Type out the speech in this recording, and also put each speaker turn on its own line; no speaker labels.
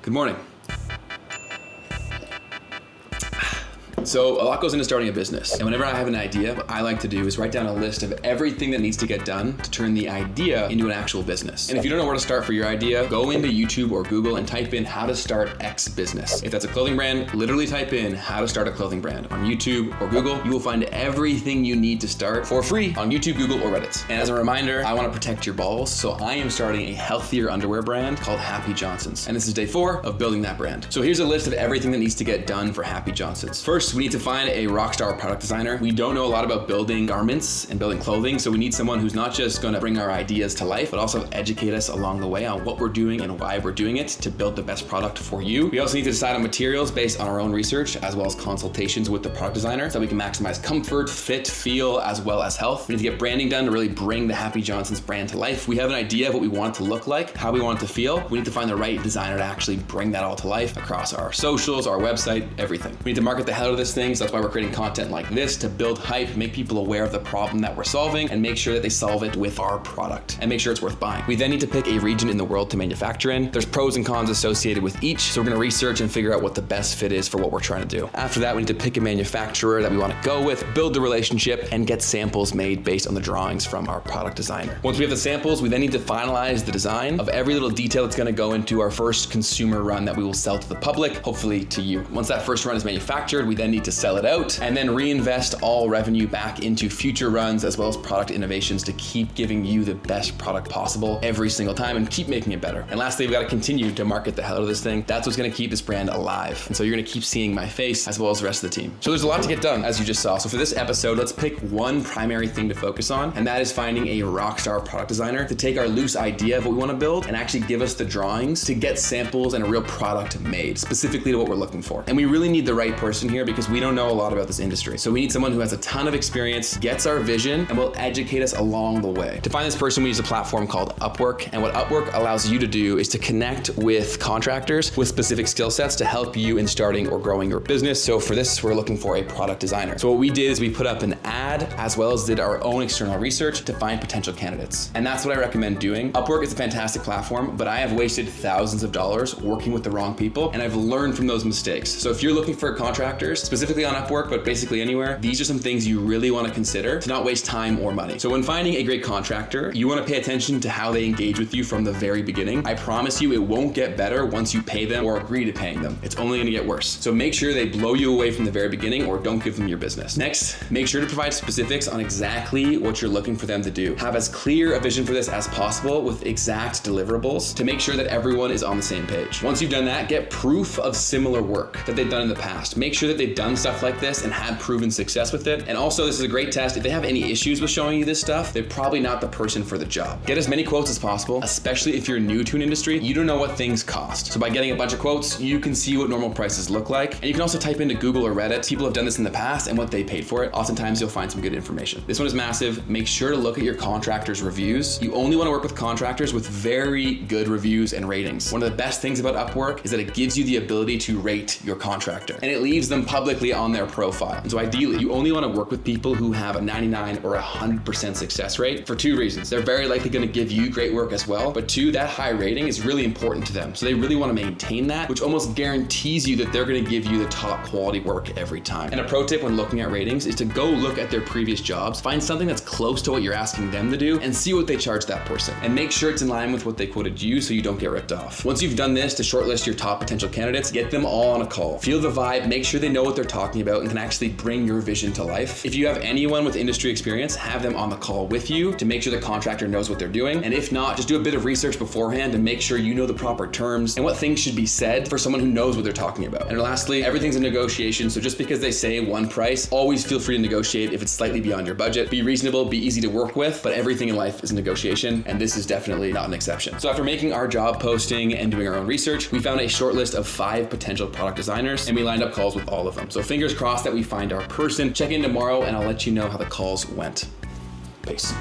Good morning. So a lot goes into starting a business. And whenever I have an idea, what I like to do is write down a list of everything that needs to get done to turn the idea into an actual business. And if you don't know where to start for your idea, go into YouTube or Google and type in how to start X business. If that's a clothing brand, literally type in how to start a clothing brand on YouTube or Google. You will find everything you need to start for free on YouTube, Google, or Reddit. And as a reminder, I want to protect your balls, so I am starting a healthier underwear brand called Happy Johnson's. And this is day 4 of building that brand. So here's a list of everything that needs to get done for Happy Johnson's. First, we need to find a rockstar product designer. We don't know a lot about building garments and building clothing, so we need someone who's not just going to bring our ideas to life, but also educate us along the way on what we're doing and why we're doing it to build the best product for you. We also need to decide on materials based on our own research, as well as consultations with the product designer, so we can maximize comfort, fit, feel, as well as health. We need to get branding done to really bring the Happy Johnson's brand to life. We have an idea of what we want it to look like, how we want it to feel. We need to find the right designer to actually bring that all to life across our socials, our website, everything. We need to market the hell out of this thing, so that's why we're creating content like this to build hype, make people aware of the problem that we're solving, and make sure that they solve it with our product, and make sure it's worth buying. We then need to pick a region in the world to manufacture in. There's pros and cons associated with each, so we're gonna research and figure out what the best fit is for what we're trying to do. After that, we need to pick a manufacturer that we wanna go with, build the relationship, and get samples made based on the drawings from our product designer. Once we have the samples, we then need to finalize the design of every little detail that's gonna go into our first consumer run that we will sell to the public, hopefully to you. Once that first run is manufactured, we then need to sell it out, and then reinvest all revenue back into future runs as well as product innovations to keep giving you the best product possible every single time and keep making it better. And lastly, we've got to continue to market the hell out of this thing. That's what's going to keep this brand alive. And so you're going to keep seeing my face as well as the rest of the team. So there's a lot to get done, as you just saw. So for this episode, let's pick one primary thing to focus on, and that is finding a rockstar product designer to take our loose idea of what we want to build and actually give us the drawings to get samples and a real product made specifically to what we're looking for. And we really need the right person here because we don't know a lot about this industry. So we need someone who has a ton of experience, gets our vision, and will educate us along the way. To find this person, we use a platform called Upwork. And what Upwork allows you to do is to connect with contractors with specific skill sets to help you in starting or growing your business. So for this, we're looking for a product designer. So what we did is we put up an ad as well as did our own external research to find potential candidates. And that's what I recommend doing. Upwork is a fantastic platform, but I have wasted thousands of dollars working with the wrong people, and I've learned from those mistakes. So if you're looking for contractors, specifically on Upwork, but basically anywhere, these are some things you really want to consider to not waste time or money. So when finding a great contractor, you want to pay attention to how they engage with you from the very beginning. I promise you it won't get better once you pay them or agree to paying them. It's only going to get worse. So make sure they blow you away from the very beginning or don't give them your business. Next, make sure to provide specifics on exactly what you're looking for them to do. Have as clear a vision for this as possible with exact deliverables to make sure that everyone is on the same page. Once you've done that, get proof of similar work that they've done in the past. Make sure that they've done stuff like this and had proven success with it. And also, this is a great test. If they have any issues with showing you this stuff, they're probably not the person for the job. Get as many quotes as possible, especially if you're new to an industry. You don't know what things cost. So by getting a bunch of quotes, you can see what normal prices look like. And you can also type into Google or Reddit. People have done this in the past and what they paid for it. Oftentimes you'll find some good information. This one is massive. Make sure to look at your contractors' reviews. You only want to work with contractors with very good reviews and ratings. One of the best things about Upwork is that it gives you the ability to rate your contractor, and it leaves them publicly on their profile. And so ideally, you only want to work with people who have a 99 or 100% success rate for 2 reasons. They're very likely going to give you great work as well, but 2, that high rating is really important to them. So they really want to maintain that, which almost guarantees you that they're going to give you the top quality work every time. And a pro tip when looking at ratings is to go look at their previous jobs, find something that's close to what you're asking them to do, and see what they charge that person. And make sure it's in line with what they quoted you so you don't get ripped off. Once you've done this to shortlist your top potential candidates, get them all on a call. Feel the vibe, make sure they know what they're talking about and can actually bring your vision to life. If you have anyone with industry experience, have them on the call with you to make sure the contractor knows what they're doing. And if not, just do a bit of research beforehand and make sure you know the proper terms and what things should be said for someone who knows what they're talking about. And lastly, everything's a negotiation. So just because they say one price, always feel free to negotiate if it's slightly beyond your budget. Be reasonable, be easy to work with, but everything in life is a negotiation, and this is definitely not an exception. So after making our job posting and doing our own research, we found a short list of 5 potential product designers, and we lined up calls with all of them. So fingers crossed that we find our person. Check in tomorrow and I'll let you know how the calls went. Peace.